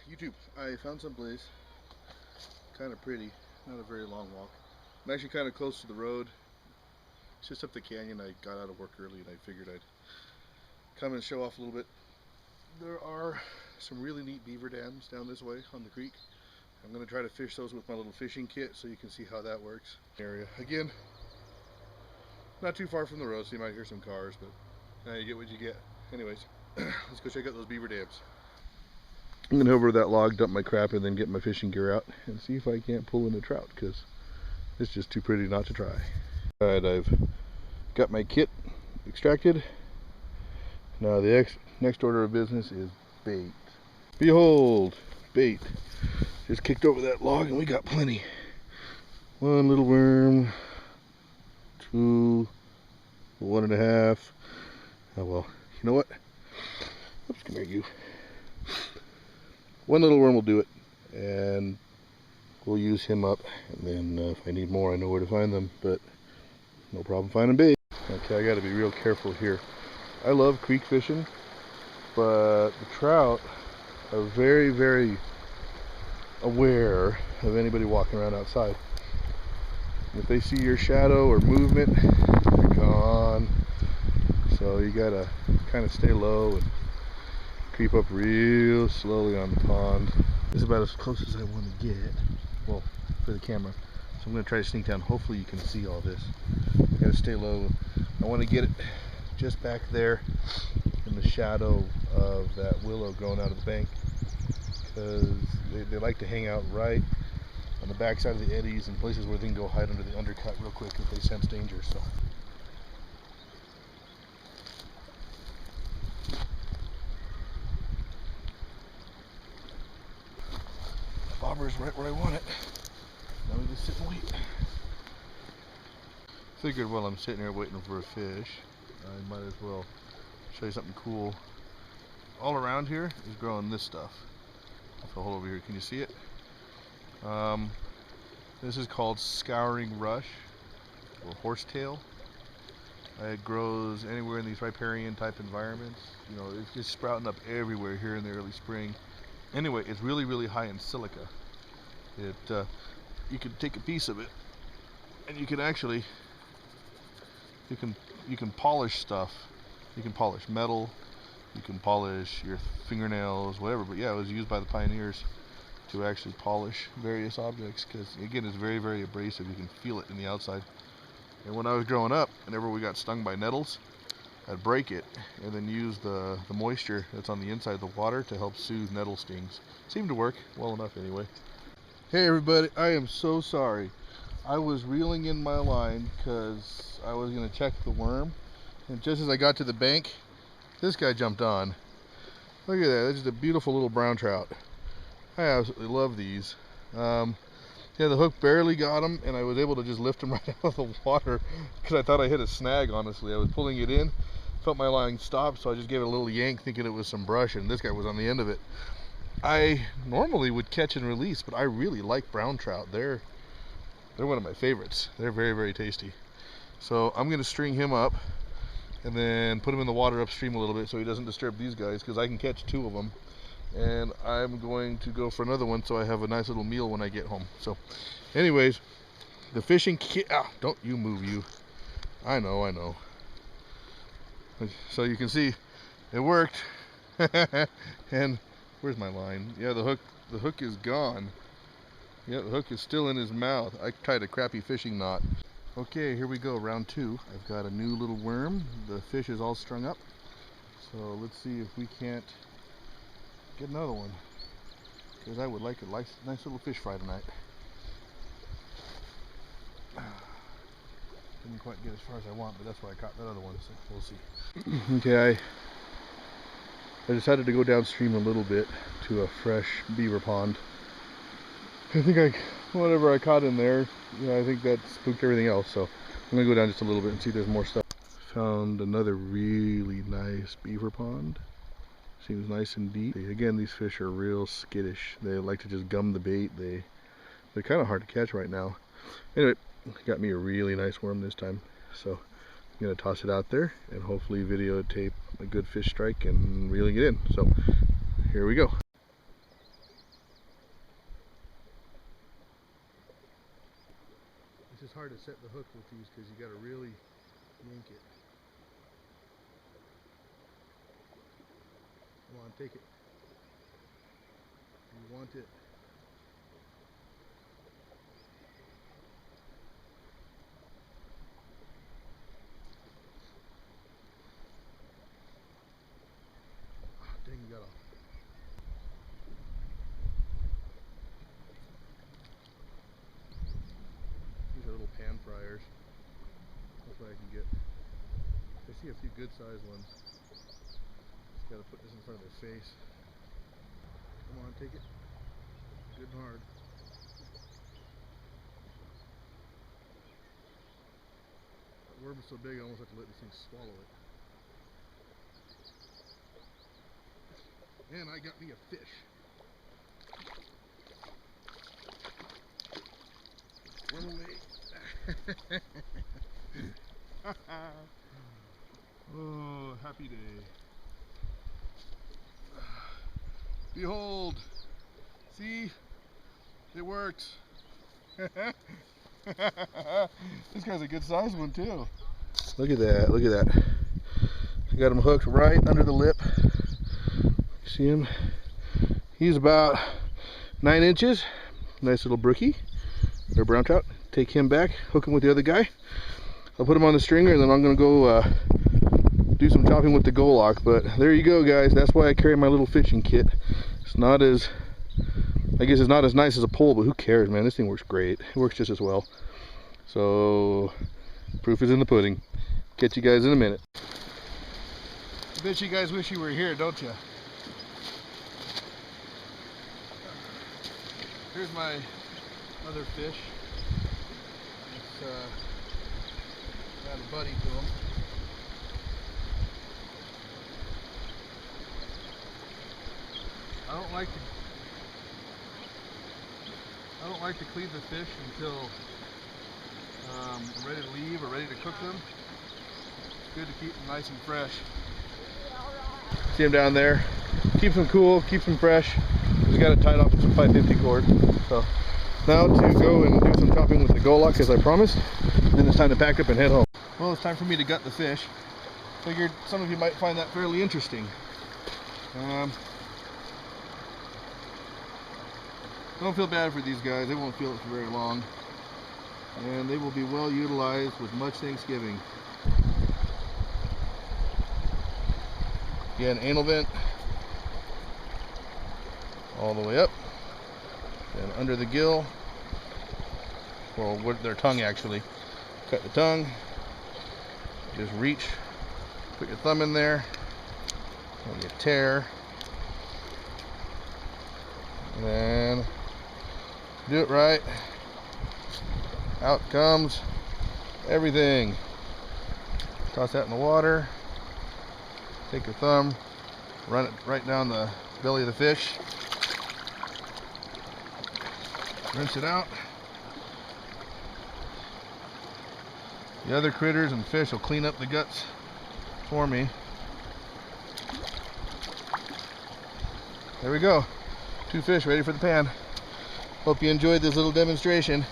YouTube, I found some place kind of pretty, not a very long walk. I'm actually kind of close to the road. It's just up the canyon. I got out of work early and I figured I'd come and show off a little bit. There are some really neat beaver dams down this way on the creek. I'm going to try to fish those with my little fishing kit so you can see how that works. Area again, not too far from the road, so you might hear some cars, but you get what you get. Anyways, let's go check out those beaver dams. I'm going to head over to that log, dump my crap, and then get my fishing gear out and see if I can't pull in a trout, because it's just too pretty not to try. Alright, I've got my kit extracted. Now the next order of business is bait. Behold, bait. Just kicked over that log and we got plenty. One little worm, two, 1.5. Oh well, you know what? Oops, come here you. One little worm will do it, and we'll use him up, and then if I need more I know where to find them, but no problem finding bait. Okay, I got to be real careful here. I love creek fishing, but the trout are very, very aware of anybody walking around outside. If they see your shadow or movement, they're gone. So you gotta kind of stay low and creep up real slowly on the pond. This is about as close as I want to get, well, for the camera. So I'm going to try to sneak down. Hopefully you can see all this. I gotta stay low. I want to get it just back there in the shadow of that willow growing out of the bank, because they like to hang out right on the back side of the eddies and places where they can go hide under the undercut real quick if they sense danger. So bobber's right where I want it. Now we just sit and wait. Figured while I'm sitting here waiting for a fish, I might as well show you something cool. All around here is growing this stuff. I'll hold over here. Can you see it? This is called Scouring Rush, or horsetail. It grows anywhere in these riparian type environments. You know, it's just sprouting up everywhere here in the early spring. Anyway, it's really, really high in silica. You can take a piece of it, and you can actually, you can polish stuff. You can polish metal. You can polish your fingernails, whatever. But yeah, it was used by the pioneers to actually polish various objects, because again, it's very, very abrasive. You can feel it in the outside. And when I was growing up, whenever we got stung by nettles, I'd break it and then use the moisture that's on the inside of the water to help soothe nettle stings. Seemed to work well enough anyway. Hey everybody, I am so sorry. I was reeling in my line because I was going to check the worm, and just as I got to the bank, this guy jumped on. Look at that, that's just a beautiful little brown trout. I absolutely love these. Yeah, the hook barely got him, and I was able to just lift him right out of the water because I thought I hit a snag, honestly. I was pulling it in, felt my line stop, so I just gave it a little yank thinking it was some brush, and this guy was on the end of it. I normally would catch and release, but I really like brown trout. They're one of my favorites. They're very, very tasty. So I'm going to string him up and then put him in the water upstream a little bit so he doesn't disturb these guys, because I can catch 2 of them. And I'm going to go for another one so I have a nice little meal when I get home. So anyways, the fishing kit, don't you move, you. I know. So you can see it worked. And where's my line? Yeah, the hook is gone. Yeah, the hook is still in his mouth. I tried a crappy fishing knot. Okay, here we go, round 2. I've got a new little worm. The fish is all strung up. So let's see if we can't get another one, because I would like a nice little fish fry tonight. Didn't quite get as far as I want, but that's why I caught that other one, so we'll see. Okay, I decided to go downstream a little bit to a fresh beaver pond. I think whatever I caught in there, I think that spooked everything else, so I'm gonna go down just a little bit and see if there's more stuff. Found another really nice beaver pond. Seems nice and deep. Again, these fish are real skittish. They like to just gum the bait. They're kind of hard to catch right now. Anyway, got me a really nice worm this time. So I'm gonna toss it out there and hopefully videotape a good fish strike and reeling it in. So here we go. is hard to set the hook with these because you got to really yank it. Come on, take it. You want it. Oh, dang, you got off. These are little pan fryers. That's what I can get. I see a few good sized ones. Just gotta put this in front of their face. Come on, take it. Good and hard. That worm is so big I almost have to let this thing swallow it. And I got me a fish. Worm away. Oh, happy day. Behold. See? It worked. This guy's a good sized one too. Look at that, look at that. I got him hooked right under the lip. See him? He's about 9 inches. Nice little brookie, or brown trout. Take him back, hook him with the other guy. I'll put him on the stringer and then I'm gonna go do some chopping with the go lock. But there you go, guys. That's why I carry my little fishing kit. It's not as, I guess it's not as nice as a pole, but who cares, man? This thing works great. It works just as well. So, proof is in the pudding. Catch you guys in a minute. I bet you guys wish you were here, don't you? Here's my other fish. It's got a buddy to him. I don't like to clean the fish until I'm ready to leave or ready to cook them. It's good to keep them nice and fresh. See them down there. Keeps them cool, keeps them fresh. Just got it tied off with some 550 cord. So now to go and do some chopping with the go lock as I promised. Then it's time to pack up and head home. Well, it's time for me to gut the fish. Figured some of you might find that fairly interesting. Don't feel bad for these guys. They won't feel it for very long. And they will be well utilized with much Thanksgiving. Again, anal vent. All the way up. And under the gill. Or with their tongue actually. Cut the tongue. Just reach. Put your thumb in there. And you tear. And then do it right. Out comes everything. Toss that in the water. Take your thumb, run it right down the belly of the fish. Rinse it out. The other critters and fish will clean up the guts for me. There we go. 2 fish ready for the pan. Hope you enjoyed this little demonstration.